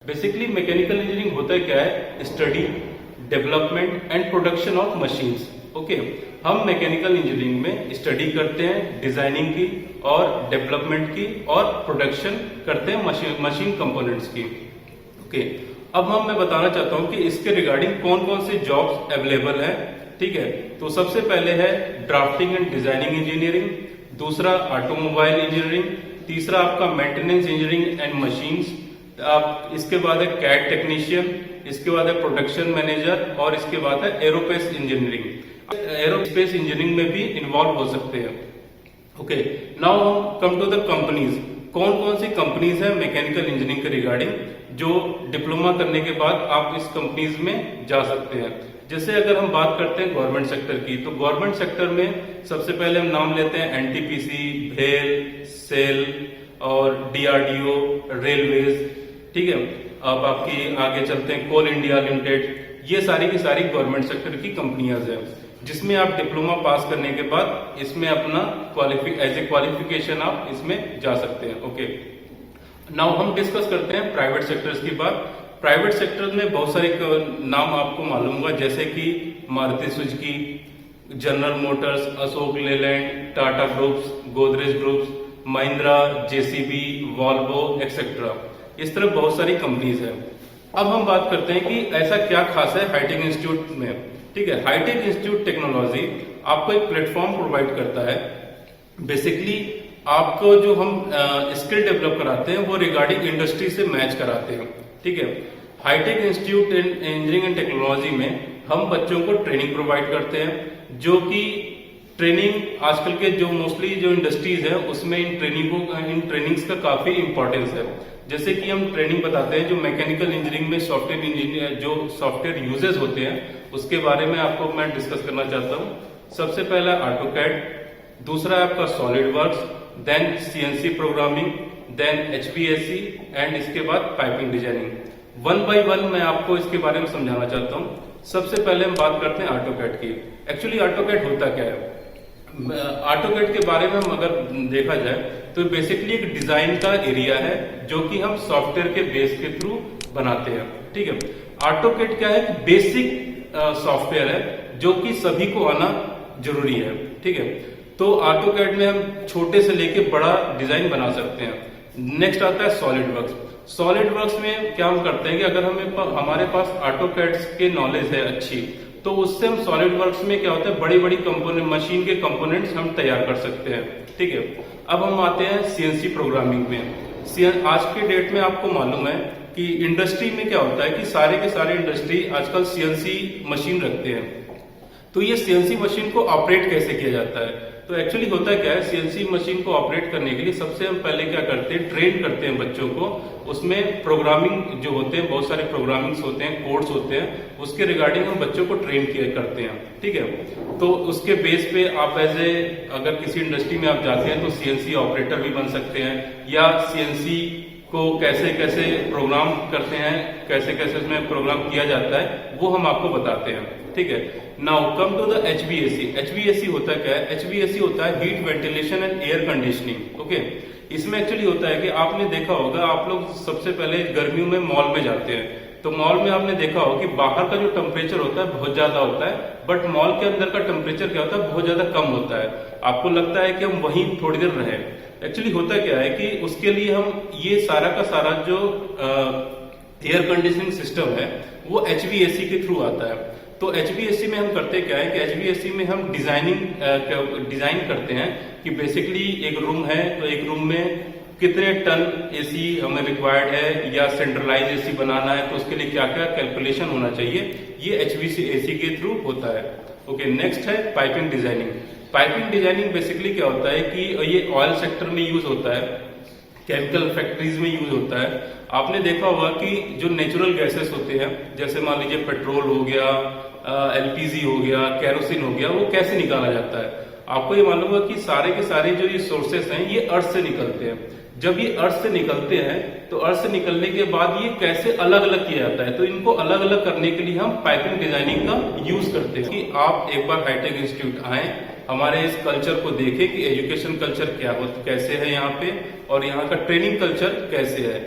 Basically mechanical engineering होता क्या है? Study, development and production of machines. Okay, हम मैकेनिकल इंजीनियरिंग में स्टडी करते हैं डिजाइनिंग की और डेवलपमेंट की और प्रोडक्शन करते हैं मशीन कंपोनेंट्स की। ओके, अब मैं बताना चाहता हूं कि इसके रिगार्डिंग कौन कौन से जॉब्स अवेलेबल हैं। ठीक है, तो सबसे पहले है ड्राफ्टिंग एंड डिजाइनिंग इंजीनियरिंग, दूसरा ऑटोमोबाइल इंजीनियरिंग, तीसरा आपका मेंटेनेंस इंजीनियरिंग एंड मशीन्स, आप इसके बाद है कैड टेक्नीशियन, इसके बाद है प्रोडक्शन मैनेजर और इसके बाद है एरोस्पेस इंजीनियरिंग। एरोस्पेस इंजीनियरिंग में भी इन्वॉल्व हो सकते हैं। Okay, now come to the companies. कौन कौन सी कंपनीज है मैकेनिकल इंजीनियरिंग के रिगार्डिंग जो डिप्लोमा करने के बाद आप इस कंपनीज में जा सकते हैं। जैसे अगर हम बात करते हैं गवर्नमेंट सेक्टर की, तो गवर्नमेंट सेक्टर में सबसे पहले हम नाम लेते हैं एनटीपीसी, भेल, सेल और डीआरडीओ, रेलवेज। ठीक है, अब आपकी आगे चलते हैं कोल इंडिया लिमिटेड। ये सारी की सारी गवर्नमेंट सेक्टर की कंपनियां हैं जिसमें आप डिप्लोमा पास करने के बाद इसमें अपना एज ए क्वालिफिकेशन आप इसमें जा सकते हैं। ओके, नाउ हम डिस्कस करते हैं प्राइवेट सेक्टर्स की बात। प्राइवेट सेक्टर में बहुत सारे नाम आपको मालूम होगा, जैसे कि Maruti Suzuki, general Motors, Ashok Leyland, Tata groups, Godrej groups, Mahindra, JCB, Volvo etcetera. इस तरह बहुत सारी कंपनीज हैं। अब हम बात करते हैं कि ऐसा क्या खास है हाईटेक इंस्टीट्यूट में। ठीक है, हाईटेक इंस्टीट्यूट टेक्नोलॉजी आपको एक प्लेटफॉर्म प्रोवाइड करता है। बेसिकली आपको जो हम स्किल डेवलप कराते हैं वो रिगार्डिंग इंडस्ट्री से मैच कराते हैं। ठीक है, hitech institute engineering and technology में हम बच्चों को ट्रेनिंग प्रोवाइड करते हैं, जो कि ट्रेनिंग आजकल के जो मोस्टली जो इंडस्ट्रीज है उसमें इन ट्रेनिंग्स का काफी इंपॉर्टेंस है। जैसे कि हम ट्रेनिंग बताते हैं जो मैकेनिकल इंजीनियरिंग में सॉफ्टवेयर इंजीनियर जो सॉफ्टवेयर यूजेस होते हैं उसके बारे में आपको मैं डिस्कस करना चाहता हूँ। सबसे पहला ऑटोकैड, दूसरा है आपका SolidWorks, then CNC programming, then HVAC and इसके बाद piping designing. One by one मैं आपको इसके बारे में समझाना चाहता हूँ। सबसे पहले हम बात करते हैं ऑटोकैड की। एक्चुअली ऑटोकैड होता क्या है? ऑटोकैड के बारे में हम अगर देखा जाए तो बेसिकली एक डिजाइन का एरिया है जो कि हम सॉफ्टवेयर के बेस के थ्रू बनाते हैं। ठीक है, ऑटोकैड क्या है? बेसिक सॉफ्टवेयर है जो कि सभी को आना जरूरी है। ठीक है, तो ऑटोकैड में हम छोटे से लेके बड़ा डिजाइन बना सकते हैं। नेक्स्ट आता है सॉलिड वर्क्स। सॉलिड वर्क्स में क्या हम करते हैं कि अगर हमारे पास ऑटोकैड के नॉलेज है अच्छी, तो उससे हम सॉलिड वर्क्स में क्या होता है बड़ी बड़ी कंपोनेंट मशीन के कंपोनेंट्स हम तैयार कर सकते हैं। ठीक है, अब हम आते हैं सीएनसी प्रोग्रामिंग में। आज के डेट में आपको मालूम है कि इंडस्ट्री में क्या होता है कि सारे के सारे इंडस्ट्री आजकल सीएनसी मशीन रखते हैं। तो ये सीएनसी मशीन को ऑपरेट कैसे किया जाता है? तो एक्चुअली होता क्या है, सीएनसी मशीन को ऑपरेट करने के लिए सबसे हम पहले क्या करते हैं, ट्रेन करते हैं बच्चों को। उसमें प्रोग्रामिंग जो होते हैं, बहुत सारे प्रोग्रामिंग्स होते हैं, कोड्स होते हैं, उसके रिगार्डिंग हम बच्चों को ट्रेन किया करते हैं। ठीक है, तो उसके बेस पे आप अगर किसी इंडस्ट्री में आप जाते हैं तो सीएनसी ऑपरेटर भी बन सकते हैं, या सीएनसी को कैसे कैसे प्रोग्राम करते हैं, कैसे कैसे उसमें प्रोग्राम किया जाता है, वो हम आपको बताते हैं। ठीक है, now come to the HVAC. HVAC होता क्या है? एचवीएसी होता है heat ventilation and air conditioning. Okay, इसमें एक्चुअली होता है कि आपने देखा होगा, आप लोग सबसे पहले गर्मियों में मॉल में जाते हैं, तो मॉल में आपने देखा होगा कि बाहर का जो टेम्परेचर होता है बहुत ज्यादा होता है, बट मॉल के अंदर का टेम्परेचर क्या होता है, बहुत ज्यादा कम होता है। आपको लगता है कि हम वहीं थोड़ी देर रहे। एक्चुअली होता क्या है कि उसके लिए हम ये सारा का सारा जो एयर कंडीशनिंग सिस्टम है वो एचवीएसी के थ्रू आता है। तो एचवीएसी में हम करते क्या है कि एचवीएसी में हम डिजाइन करते हैं कि बेसिकली एक रूम है तो एक रूम में कितने टन एसी हमें रिक्वायर्ड है, या सेंट्रलाइज एसी बनाना है तो उसके लिए क्या क्या कैलकुलेशन होना चाहिए, ये एचवीएसी के थ्रू होता है। ओके, नेक्स्ट है piping designing. Piping designing basically क्या होता है कि ये ऑयल सेक्टर में यूज होता है, केमिकल फैक्ट्रीज में यूज होता है। आपने देखा होगा कि जो नेचुरल गैसेस होते हैं, जैसे मान लीजिए पेट्रोल हो गया, एलपीजी हो गया, केरोसिन हो गया, वो कैसे निकाला जाता है? आपको ये मालूम होगा कि सारे के सारे जो ये सोर्सेस हैं ये अर्थ से निकलते हैं। जब ये अर्थ से निकलते हैं तो अर्थ से निकलने के बाद ये कैसे अलग अलग किया जाता है, तो इनको अलग अलग करने के लिए हम पाइपिंग डिजाइनिंग का यूज करते हैं। कि आप एक बार हाईटेक इंस्टीट्यूट आए, हमारे इस कल्चर को देखें कि एजुकेशन कल्चर क्या होता कैसे है यहाँ पे, और यहाँ का ट्रेनिंग कल्चर कैसे है।